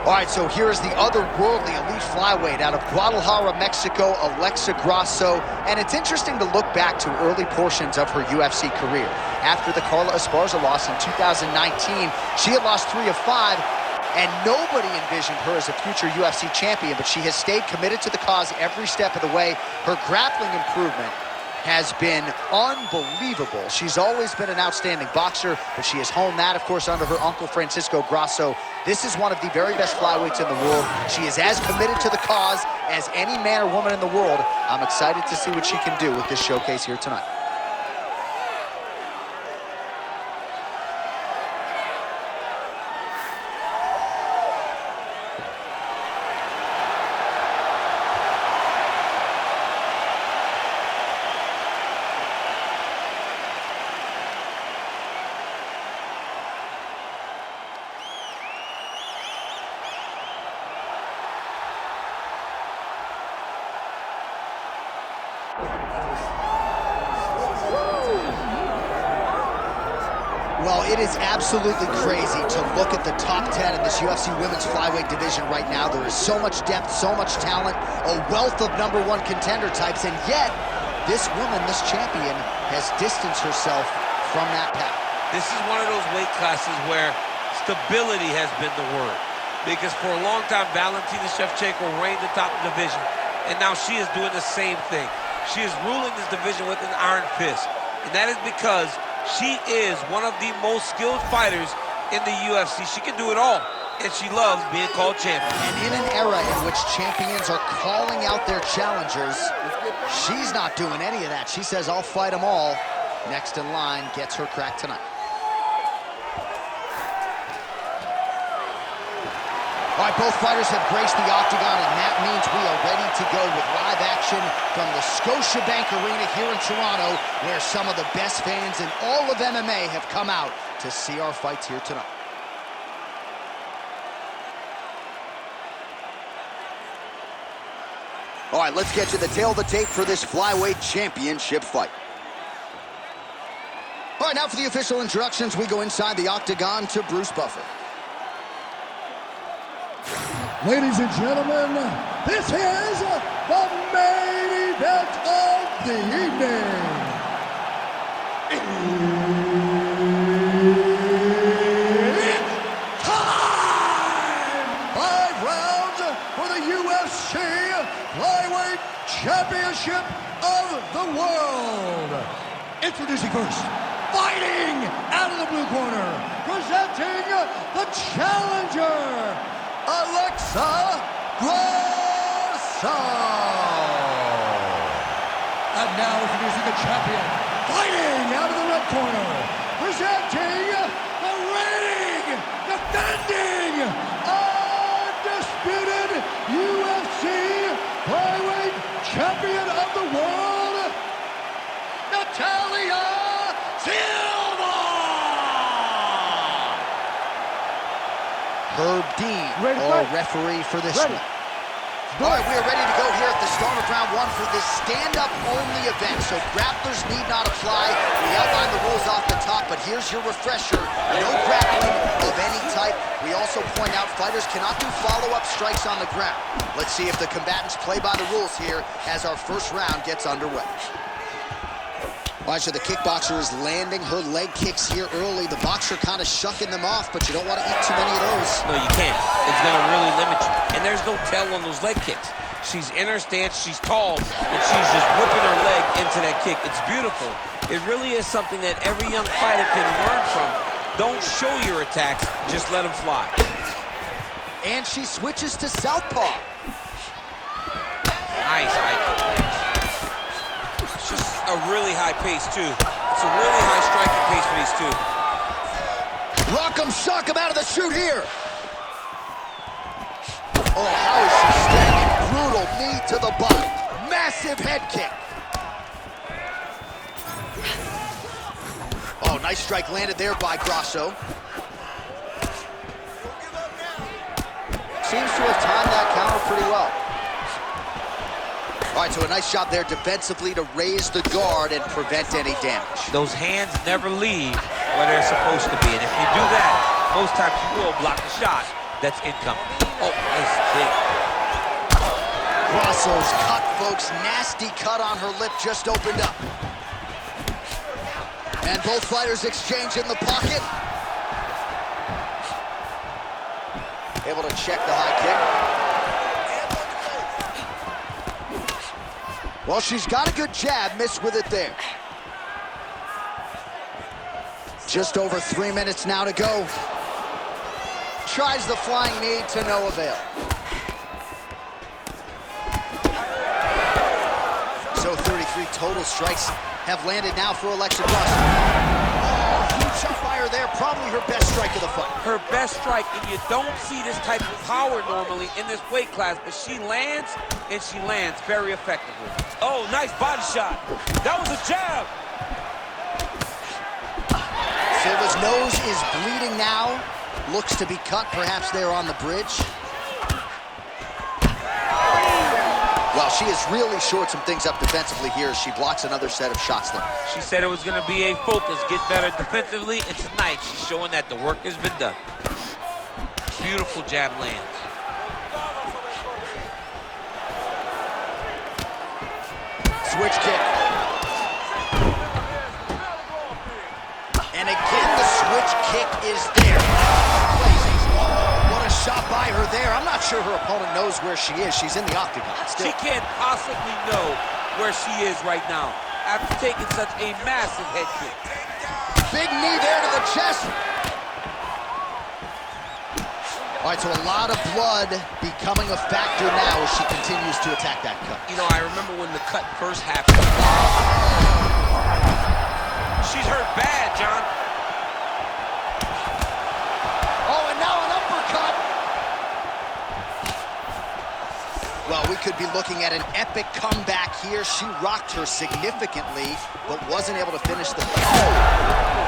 All right, so here's the otherworldly elite flyweight out of Guadalajara, Mexico, Grasso. And it's interesting to look back to early portions of her UFC career. After the Carla Esparza loss in 2019, she had lost 3 of 5, and nobody envisioned her as a future UFC champion, but she has stayed committed to the cause every step of the way. Her grappling improvement has been unbelievable. She's always been an outstanding boxer, but she has honed that, of course, under her uncle, Francisco Grasso. This is one of the very best flyweights in the world. She is as committed to the cause as any man or woman in the world. I'm excited to see what she can do with this showcase here tonight. Well, it is absolutely crazy to look at the top 10 in this UFC women's flyweight division right now. There is so much depth, so much talent, a wealth of #1 contender types, and yet this woman, this champion, has distanced herself from that path. This is one of those weight classes where stability has been the word. Because for a long time, Valentina Shevchenko reigned atop the division, and now she is doing the same thing. She is ruling this division with an iron fist, and that is because she is one of the most skilled fighters in the UFC. She can do it all, and she loves being called champion. And in an era in which champions are calling out their challengers, she's not doing any of that. She says, I'll fight them all. Next in line gets her crack tonight. All right, both fighters have graced the octagon, and that means we are ready to go with live action from the Scotiabank Arena here in Toronto, where some of the best fans in all of MMA have come out to see our fights here tonight. All right, let's get to the tail of the tape for this flyweight championship fight. All right, now for the official introductions, we go inside the octagon to Bruce Buffer. Ladies and gentlemen, this is the main event of the evening. It's time! 5 rounds for the UFC Flyweight Championship of the World. Introducing first, fighting out of the blue corner, presenting the challenger, Alexa Grasso. And now introducing the champion, fighting out of the red corner, presenting the reigning, defending, undisputed UFC flyweight champion of the world, Natalia Silva. Herb Dean, our referee for this one. All right, we are ready to go here at the start of round 1 for this stand-up-only event. So grapplers need not apply. We outlined the rules off the top, but here's your refresher. No grappling of any type. We also point out fighters cannot do follow-up strikes on the ground. Let's see if the combatants play by the rules here as our first round gets underway. All right, so the kickboxer is landing her leg kicks here early. The boxer kind of shucking them off, but you don't want to eat too many of those. No, you can't. It's going to really limit you. And there's no tell on those leg kicks. She's in her stance, she's tall, and she's just whipping her leg into that kick. It's beautiful. It really is something that every young fighter can learn from. Don't show your attacks, just let them fly. And she switches to southpaw. Nice high kick. It's just a really high pace, too. It's a really high striking pace for these two. Rock 'em, shock 'em out of the chute here. Oh, how is she standing? Brutal knee to the body. Massive head kick. Oh, nice strike landed there by Grasso. Seems to have timed that counter pretty well. All right, so a nice job there defensively to raise the guard and prevent any damage. Those hands never leave where they're supposed to be. And if you do that, most times you will block the shot that's incoming. Oh, nice kick. Grasso's cut, folks. Nasty cut on her lip just opened up. And both fighters exchange in the pocket. Able to check the high kick. Well, she's got a good jab, missed with it there. Just over 3 minutes now to go. Tries the flying knee to no avail. So 33 total strikes have landed now for Alexa Grasso. Oh, huge shot by her there, probably her best strike of the fight. Her best strike, and you don't see this type of power normally in this weight class, but she lands, and she lands very effectively. Oh, nice body shot. That was a jab. Silva's nose is bleeding now. Looks to be cut, perhaps there on the bridge. Well, she has really shored some things up defensively here as she blocks another set of shots there. She said it was going to be a focus, get better defensively, and tonight she's showing that the work has been done. Beautiful jab lands. Switch kick. And again, the switch kick is there. What a shot by her there. I'm not sure her opponent knows where she is. She's in the octagon still. She can't possibly know where she is right now after taking such a massive head kick. Big knee there to the chest. All right, so a lot of blood becoming a factor now as she continues to attack that cut. You know, I remember when the cut first happened. She's hurt bad, John. Oh, and now an uppercut. Well, we could be looking at an epic comeback here. She rocked her significantly, but wasn't able to finish the fight. Oh,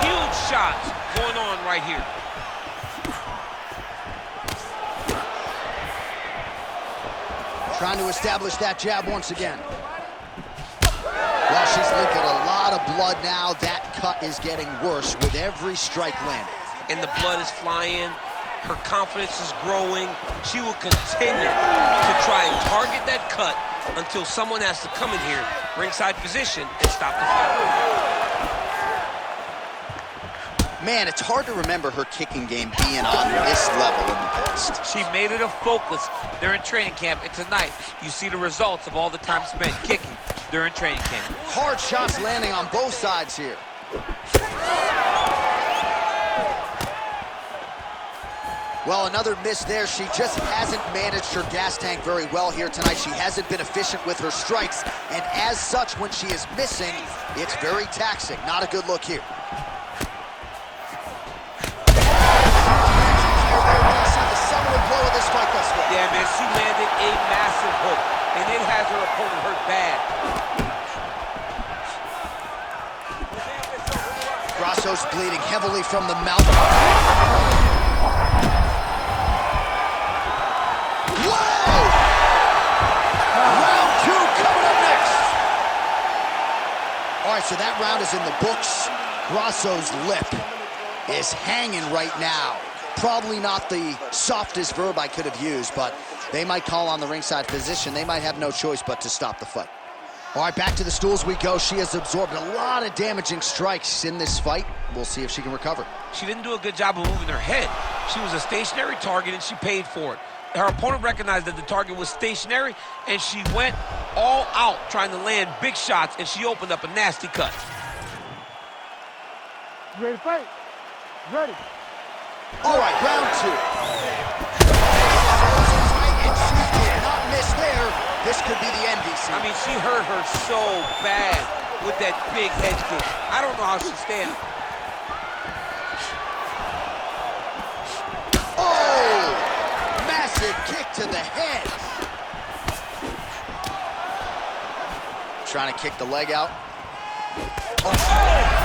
huge shots going on right here. Trying to establish that jab once again. Well, she's leaking a lot of blood now. That cut is getting worse with every strike landed. And the blood is flying. Her confidence is growing. She will continue to try and target that cut until someone has to come in here, ringside position, and stop the fight. Man, it's hard to remember her kicking game being on this level in the past. She made it a focus during training camp, and tonight you see the results of all the time spent kicking during training camp. Hard shots landing on both sides here. Well, another miss there. She just hasn't managed her gas tank very well here tonight. She hasn't been efficient with her strikes, and as such, when she is missing, it's very taxing. Not a good look here. Yeah, man, she landed a massive hook, and it has her opponent hurt bad. Grasso's bleeding heavily from the mouth. Whoa! Round 2 coming up next. All right, so that round is in the books. Grasso's lip is hanging right now. Probably not the softest verb I could have used, but they might call on the ringside physician. They might have no choice but to stop the fight. All right, back to the stools we go. She has absorbed a lot of damaging strikes in this fight. We'll see if she can recover. She didn't do a good job of moving her head. She was a stationary target, and she paid for it. Her opponent recognized that the target was stationary, and she went all out trying to land big shots, and she opened up a nasty cut. You ready to fight? Ready. All right, round 2. And she did not miss there. This could be the NBC. I mean, she hurt her so bad with that big head kick. I don't know how she's standing. Oh! Massive kick to the head. Trying to kick the leg out. Oh!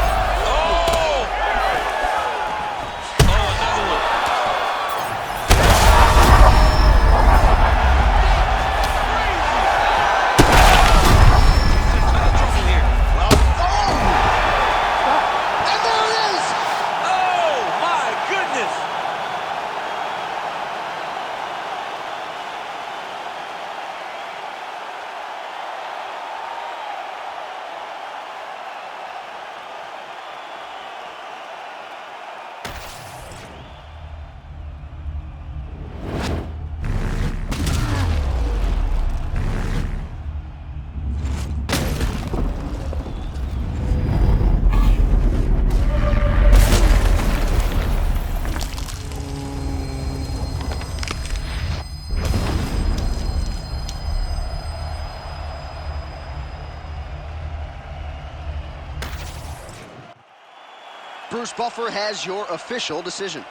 Bruce Buffer has your official decision.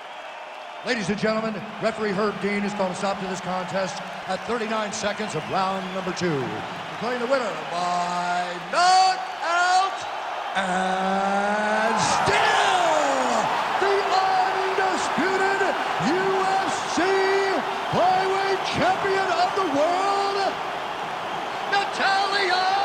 Ladies and gentlemen, referee Herb Dean has called a stop to this contest at 39 seconds of round number 2. Declaring the winner by knockout and still the undisputed UFC flyweight champion of the world, Natalia!